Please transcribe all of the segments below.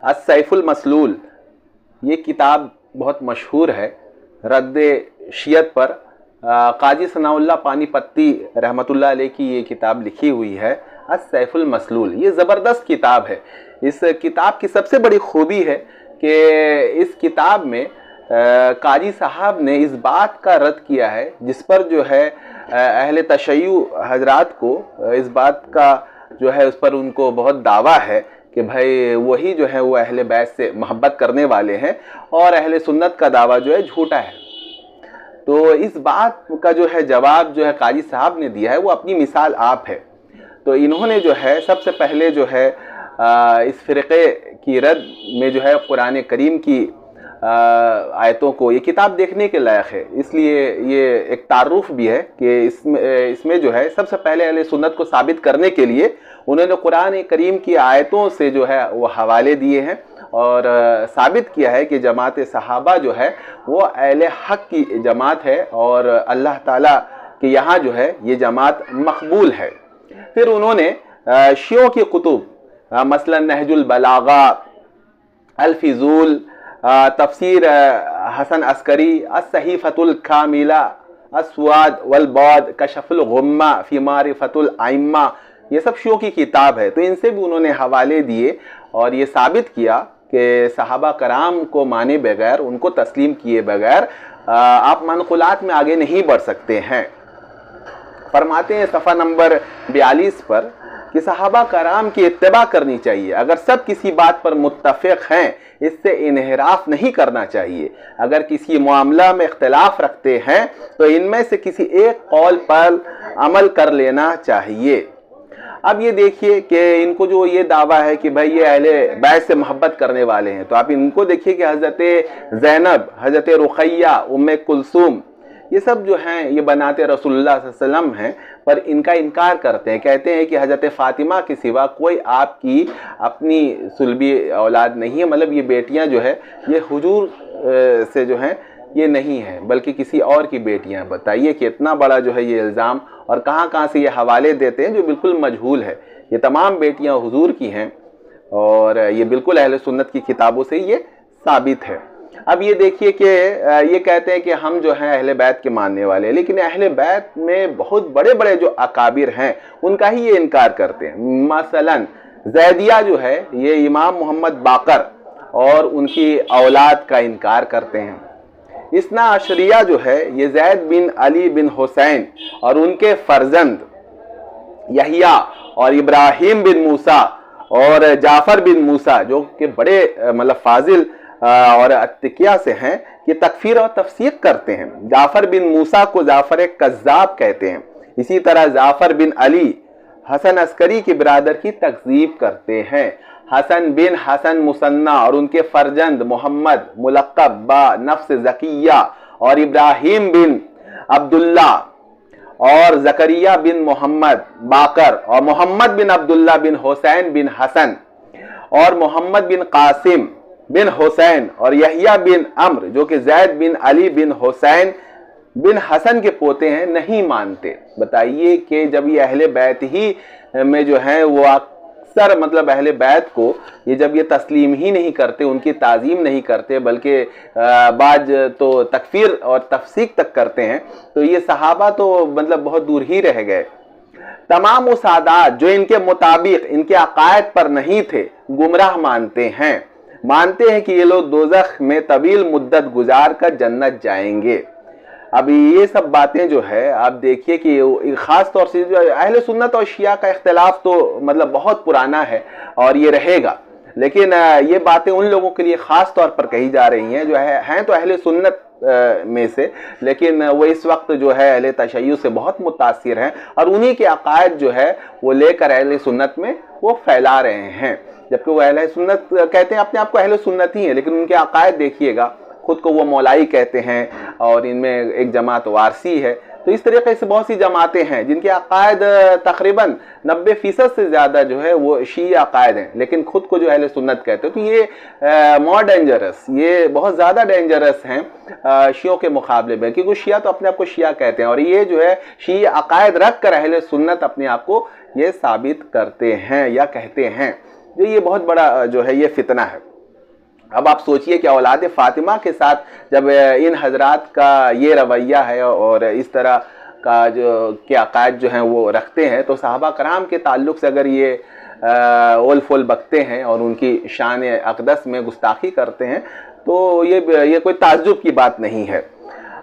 अस्सैफुल मसलूल, ये किताब बहुत मशहूर है रद्द शियत पर। काजी सनाउल्लाह पानीपत्ती रहमतुल्लाह अलैह की ये किताब लिखी हुई है, अस्सैफुल मसलूल। ये ज़बरदस्त किताब है। इस किताब की सबसे बड़ी खूबी है कि इस किताब में काजी साहब ने इस बात का रद्द किया है जिस पर जो है अहले तशय्युअ हजरात को इस बात का जो है उस पर उनको बहुत दावा है कि भाई वही जो है वो अहले बैत से मोहब्बत करने वाले हैं और अहले सुन्नत का दावा जो है झूठा है। तो इस बात का जो है जवाब जो है काजी साहब ने दिया है, वो अपनी मिसाल आप है। तो इन्होंने जो है सबसे पहले जो है इस फ़िरक़े की रद में जो है कुरान करीम की आयतों को, ये किताब देखने के लायक है, इसलिए ये एक तारुफ भी है कि इसमें जो है सबसे पहले अहले सुन्नत को साबित करने के लिए उन्होंने कुरान करीम की आयतों से जो है वो हवाले दिए हैं और साबित किया है कि जमात सहाबा जो है वो अहले हक़ की जमात है और अल्लाह ताला के यहाँ जो है ये जमात मकबूल है। फिर उन्होंने शियों की कुतुब मसलन नहजुल बलागा, अल-फिज़ूल, तफसीर हसन अस्करी, अस-सहीफ़तुल कामिला, अस्वाद वल बाद, कशफुल गुम्मा फी मारिफतुल आइम्मा, ये सब शियों की किताब है। तो इनसे भी उन्होंने हवाले दिए और ये साबित किया कि सहाबा कराम को माने बगैर, उनको तस्लीम किए बगैर आप मनक़ुलात में आगे नहीं बढ़ सकते हैं। फरमाते हैं सफ़ा नंबर 42 पर कि सहाबा कराम की इत्तिबा करनी चाहिए। अगर सब किसी बात पर मुत्तफ़िक़ हैं, इससे इन्हिराफ नहीं करना चाहिए। अगर किसी मामला में इख्तिलाफ रखते हैं तो इनमें से किसी एक कौल पर अमल कर लेना चाहिए। अब ये देखिए कि इनको जो ये दावा है कि भाई ये अहले बैत से मोहब्बत करने वाले हैं, तो आप इनको देखिए कि हज़रत ज़ैनब, हज़रत रुक़ैया, उम्मे कुलसूम, ये सब जो हैं ये बनाते रसूलुल्लाह सल्लल्लाहु अलैहि वसल्लम हैं, पर इनका इनकार करते हैं। कहते हैं कि हज़रत फ़ातिमा के सिवा कोई आपकी अपनी सुलबी औलाद नहीं है, मतलब ये बेटियां जो है ये हुजूर से जो हैं ये नहीं है बल्कि किसी और की बेटियां। बताइए कि इतना बड़ा जो है ये इल्ज़ाम, और कहाँ से ये हवाले देते हैं जो बिल्कुल मजहूल है। ये तमाम बेटियां हुजूर की हैं और ये बिल्कुल अहले सुन्नत की किताबों से ये साबित है। अब ये देखिए कि ये कहते हैं कि हम जो हैं अहले बैत के मानने वाले हैं, लेकिन अहले बैत में बहुत बड़े बड़े जो अकाबिर हैं उनका ही ये इनकार करते हैं। मसलन ज़ैदिया जो है ये इमाम मोहम्मद बाकर और उनकी औलाद का इनकार करते हैं। इस्ना अशरिया जो है ये ज़ैद बिन अली बिन हुसैन और उनके फर्जंद यहिया और इब्राहिम बिन मूसा और जाफ़र बिन मूसा जो कि बड़े मतलब फाजिल और अत्तिकिया से हैं, ये तकफीर और तफसीक करते हैं। जाफ़र बिन मूसा को जाफ़र कज़्ज़ाब कहते हैं। इसी तरह जाफ़र बिन अली हसन अस्करी की बिरादर की तकज़ीब करते हैं। हसन बिन हसन मुसन्ना और उनके फर्जंद मोहम्मद मुलक़ब बा नफ्स ज़किया और इब्राहिम बिन अब्दुल्ला और ज़करिया बिन मोहम्मद बाकर और मोहम्मद बिन अब्दुल्ला बिन हुसैन बिन हसन और मोहम्मद बिन कासिम बिन हुसैन और यहिया बिन अम्र जो कि ज़ैद बिन अली बिन हुसैन बिन हसन के पोते हैं, नहीं मानते। बताइए कि जब ये अहले बैत ही में जो है वो अक्सर मतलब अहले बैत को ये जब ये तस्लीम ही नहीं करते, उनकी ताज़ीम नहीं करते, बल्कि बाज तो तकफीर और तफसीक तक करते हैं, तो ये सहाबा तो मतलब बहुत दूर ही रह गए। तमाम वो सादात जो इनके मुताबिक इनके अकायद पर नहीं थे गुमराह मानते हैं कि ये लोग दोज़ख में तवील मुद्दत गुजार कर जन्नत जाएंगे। अब ये सब बातें जो है आप देखिए कि ख़ास तौर से जो अहले सुन्नत और शिया का इख्तिलाफ तो मतलब बहुत पुराना है और ये रहेगा, लेकिन ये बातें उन लोगों के लिए ख़ास तौर पर कही जा रही हैं जो हैं तो अहले सुन्नत में से, लेकिन वो इस वक्त जो है अहले तशय्युअ से बहुत मुतासिर हैं और उन्हीं के अकायद जो है वो लेकर अहले सुन्नत में वो फैला रहे हैं। जबकि वो अहले सुन्नत कहते हैं अपने आप को अहले सुन्नत ही है, लेकिन उनके अकायद देखिएगा, खुद को वो मौलाई कहते हैं और इनमें एक जमात वारसी है। तो इस तरीके से बहुत सी जमातें हैं जिनके अकायद तकरीबन 90% से ज़्यादा जो है वो शिया अकायद हैं, लेकिन खुद को जो अहले सुन्नत कहते हैं। तो ये मोर डेंजरस, ये बहुत ज़्यादा डेंजरस हैं शियों के मुकाबले में, क्योंकि शिया तो अपने आप को शिया कहते हैं और ये जो है शिया अकायद रख कर अहले सुन्नत अपने आप को ये साबित करते हैं या कहते हैं। जो ये बहुत बड़ा जो है ये फितना है। اب آپ سوچئے کہ اولاد فاطمہ کے ساتھ جب ان حضرات کا یہ رویہ ہے اور اس طرح کا جو کہ عقائد جو ہیں وہ رکھتے ہیں، تو صحابہ کرام کے تعلق سے اگر یہ اول فول بکتے ہیں اور ان کی شان اقدس میں گستاخی کرتے ہیں تو یہ کوئی تعجب کی بات نہیں ہے۔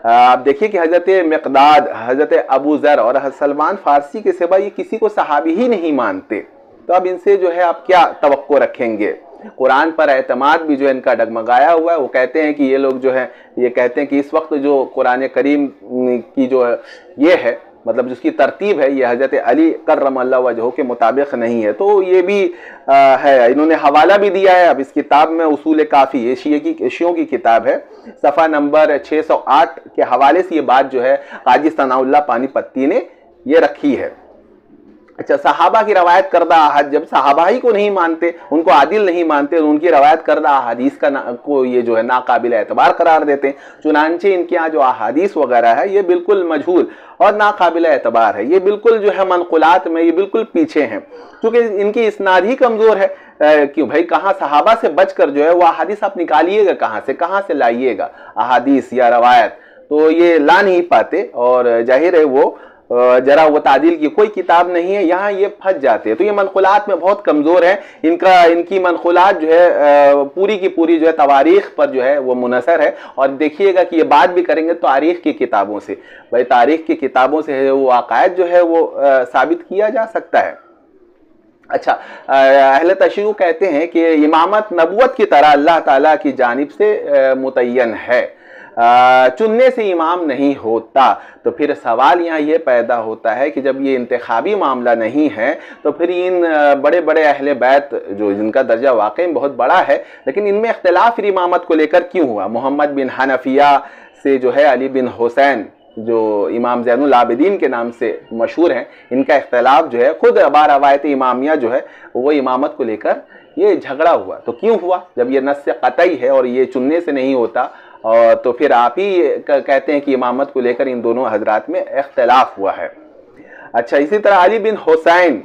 آپ دیکھیے کہ حضرت مقداد، حضرت ابو ذر اور حضرت سلمان فارسی کے سوا یہ کسی کو صحابی ہی نہیں مانتے، تو اب ان سے جو ہے آپ کیا توقع رکھیں گے؟ قرآن پر اعتماد بھی جو ان کا ڈگمگایا ہوا ہے۔ وہ کہتے ہیں کہ یہ لوگ جو ہے یہ کہتے ہیں کہ اس وقت جو قرآن کریم کی جو یہ ہے مطلب جس کی ترتیب ہے یہ حضرت علی کرم اللہ وجہہ کے مطابق نہیں ہے، تو یہ بھی ہے۔ انہوں نے حوالہ بھی دیا ہے۔ اب اس کتاب میں اصول کافی، یہ شیعوں کی کتاب ہے، صفحہ نمبر 608 کے حوالے سے یہ بات جو ہے قاضی ثناء اللہ پانی پتی نے یہ رکھی ہے۔ اچھا، صحابہ کی روایت کردہ احادیث، جب صحابہ ہی کو نہیں مانتے، ان کو عادل نہیں مانتے، ان کی روایت کردہ احادیث کو یہ جو ہے ناقابل اعتبار قرار دیتے ہیں۔ چنانچہ ان کے یہاں جو احادیث وغیرہ ہے یہ بالکل مجہول اور ناقابل اعتبار ہے، یہ بالکل جو ہے منقولات میں یہ بالکل پیچھے ہیں، کیونکہ ان کی اسناد ہی کمزور ہے۔ کیوں بھائی، کہاں صحابہ سے بچ کر جو ہے وہ احادیث آپ نکالیے گا کہاں سے لائیے گا احادیث یا روایت، تو یہ لا نہیں پاتے، اور ظاہر ہے وہ ذرا وہ تعدیل کی کوئی کتاب نہیں ہے، یہاں یہ پھنس جاتے ہیں۔ تو یہ منقولات میں بہت کمزور ہے، ان کی منقولات جو ہے پوری کی پوری جو ہے تواریخ پر جو ہے وہ منحصر ہے، اور دیکھیے گا کہ یہ بات بھی کریں گے تاریخ کی کتابوں سے، بھائی تاریخ کی کتابوں سے وہ عقائد جو ہے وہ ثابت کیا جا سکتا ہے۔ اچھا، اہل تشیع کہتے ہیں کہ امامت نبوت کی طرح اللہ تعالیٰ کی جانب سے متعین ہے، چننے سے امام نہیں ہوتا۔ تو پھر سوال یہاں یہ پیدا ہوتا ہے کہ جب یہ انتخابی معاملہ نہیں ہے تو پھر ان بڑے بڑے اہل بیت جو جن کا درجہ واقعی بہت بڑا ہے، لیکن ان میں اختلاف پھر امامت کو لے کر کیوں ہوا؟ محمد بن حنفیہ سے جو ہے علی بن حسین جو امام زین العابدین کے نام سے مشہور ہیں، ان کا اختلاف جو ہے خود روایت امامیہ جو ہے وہ امامت کو لے کر یہ جھگڑا ہوا۔ تو کیوں ہوا؟ جب یہ نص قطعی ہے اور یہ چننے سے نہیں ہوتا، اور تو پھر آپ ہی کہتے ہیں کہ امامت کو لے کر ان دونوں حضرات میں اختلاف ہوا ہے۔ اچھا، اسی طرح علی بن حسین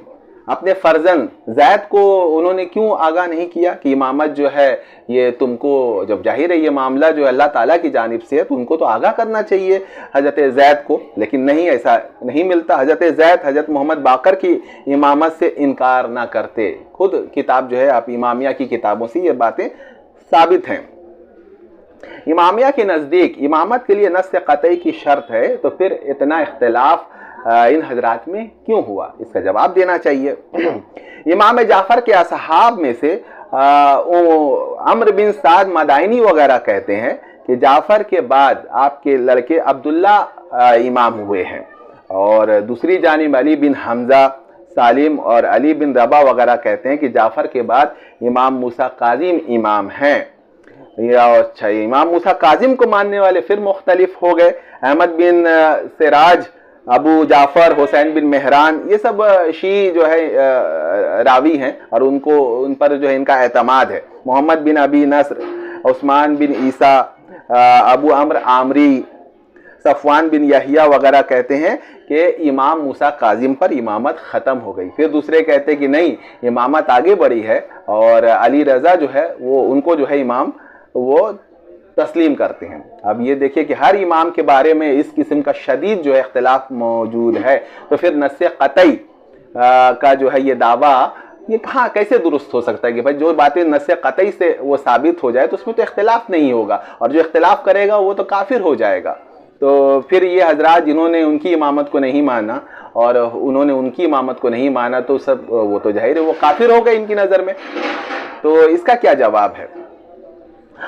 اپنے فرزند زید کو انہوں نے کیوں آگاہ نہیں کیا کہ امامت جو ہے یہ تم کو، جب ظاہر ہے یہ معاملہ جو اللہ تعالیٰ کی جانب سے ہے تو ان کو تو آگاہ کرنا چاہیے حضرت زید کو، لیکن نہیں، ایسا نہیں ملتا۔ حضرت زید حضرت محمد باقر کی امامت سے انکار نہ کرتے، خود کتاب جو ہے آپ امامیہ کی کتابوں سے یہ باتیں ثابت ہیں۔ امامیہ کے نزدیک امامت کے لیے نص قطعی کی شرط ہے، تو پھر اتنا اختلاف ان حضرات میں کیوں ہوا؟ اس کا جواب دینا چاہیے۔ امام جعفر کے اصحاب میں سے عمرو بن سعد مدائنی وغیرہ کہتے ہیں کہ جعفر کے بعد آپ کے لڑکے عبداللہ امام ہوئے ہیں، اور دوسری جانب علی بن حمزہ، سالم اور علی بن ربا وغیرہ کہتے ہیں کہ جعفر کے بعد امام موسیٰ کاظم امام ہیں۔ اچھا، امام موسیٰ کاظم کو ماننے والے پھر مختلف ہو گئے، احمد بن سراج، ابو جعفر، حسین بن مہران، یہ سب شیعی جو ہے راوی ہیں اور ان پر جو ہے ان کا اعتماد ہے۔ محمد بن ابی نصر، عثمان بن عیسیٰ، ابو عمرو عامری، صفوان بن یحییٰ وغیرہ کہتے ہیں کہ امام موسیٰ کاظم پر امامت ختم ہو گئی۔ پھر دوسرے کہتے ہیں کہ نہیں، امامت آگے بڑھی ہے، اور علی رضا جو ہے وہ ان کو جو ہے امام وہ تسلیم کرتے ہیں۔ اب یہ دیکھیں کہ ہر امام کے بارے میں اس قسم کا شدید جو ہے اختلاف موجود ہے، تو پھر نص قطعی کا جو ہے یہ دعویٰ یہ کہاں کیسے درست ہو سکتا ہے کہ بھائی جو باتیں نص قطعی سے وہ ثابت ہو جائے تو اس میں تو اختلاف نہیں ہوگا، اور جو اختلاف کرے گا وہ تو کافر ہو جائے گا۔ تو پھر یہ حضرات جنہوں نے ان کی امامت کو نہیں مانا اور انہوں نے ان کی امامت کو نہیں مانا تو سب وہ تو ظاہر ہے وہ کافر ہو گئے ان کی نظر میں۔ تو اس کا کیا جواب ہے؟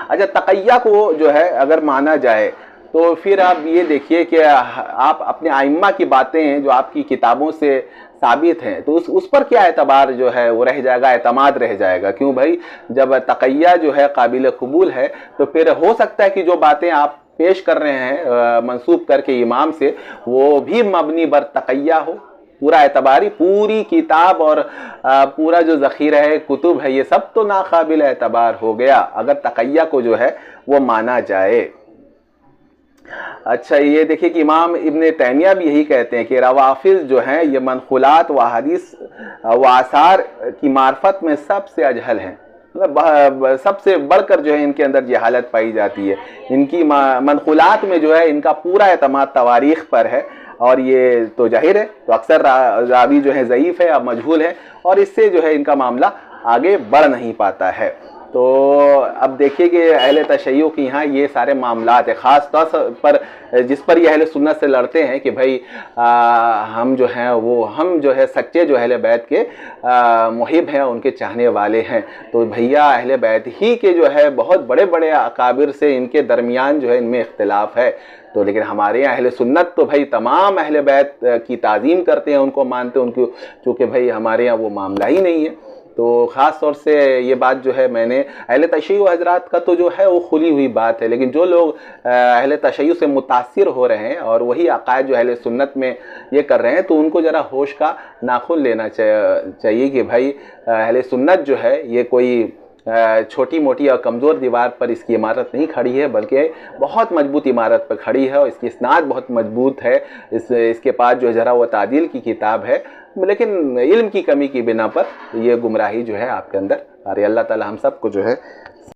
اچھا، تقیہ کو جو ہے اگر مانا جائے تو پھر آپ یہ دیکھیے کہ آپ اپنے ائمہ کی باتیں ہیں جو آپ کی کتابوں سے ثابت ہیں، تو اس پر کیا اعتبار جو ہے وہ رہ جائے گا، اعتماد رہ جائے گا؟ کیوں بھائی، جب تقیہ جو ہے قابل قبول ہے تو پھر ہو سکتا ہے کہ جو باتیں آپ پیش کر رہے ہیں منسوب کر کے امام سے وہ بھی مبنی بر تقیہ ہو، پورا اعتباری، پوری کتاب اور پورا جو ذخیرہ ہے کتب ہے یہ سب تو ناقابل اعتبار ہو گیا اگر تقیہ کو جو ہے وہ مانا جائے۔ اچھا، یہ دیکھیں کہ امام ابن تیمیہ بھی یہی کہتے ہیں کہ روافض جو ہیں یہ منقولات و حدیث و آثار کی معرفت میں سب سے اجہل ہیں، मतलब सबसे बढ़कर जो है इनके अंदर जहालत पाई जाती है। इनकी मनक़ूलात में जो है इनका पूरा एतमाद तवारीख़ पर है, और ये तो जाहिर है, तो अक्सर रावी जो है ज़ईफ़ है, अब मजहूल है, और इससे जो है इनका मामला आगे बढ़ नहीं पाता है। तो अब देखिए कि अहले तशय्युअ के यहाँ ये सारे मामलात है, ख़ास तौर पर जिस पर ये अहले सुन्नत से लड़ते हैं कि भाई हम जो हैं वो हम जो है सच्चे जो अहले बैत के मुहिब हैं, उनके चाहने वाले हैं। तो भैया अहले बैत ही के जो है बहुत बड़े बड़े अकाबिर से इनके दरमियान जो है इनमें इख्तिलाफ है। तो लेकिन हमारे यहाँ अहले सुन्नत तो भाई तमाम अहले बैत की ताज़ीम करते हैं, उनको मानते हैं, उनको, चूँकि भाई हमारे यहाँ वो मामला ही नहीं है। तो ख़ास तौर से ये बात जो है मैंने अहले तशय्युअ हज़रात का तो जो है वो खुली हुई बात है, लेकिन जो लोग अहले तशय्युअ से मुतासिर हो रहे हैं और वही अक़ायद जो अहले सुन्नत में ये कर रहे हैं, तो उनको ज़रा होश का नाखून लेना चाहिए कि भाई अहले सुन्नत जो है ये कोई छोटी मोटी और कमज़ोर दीवार पर इसकी इमारत नहीं खड़ी है, बल्कि बहुत मजबूत इमारत पर खड़ी है, और इसकी इस्नाद बहुत मजबूत है। इसके पास जो ज़रा वो तादील की किताब है, लेकिन इल्म की कमी की बिना पर ये गुमराही जो है आपके अंदर आ रही है। अल्लाह ताला हम सब को जो है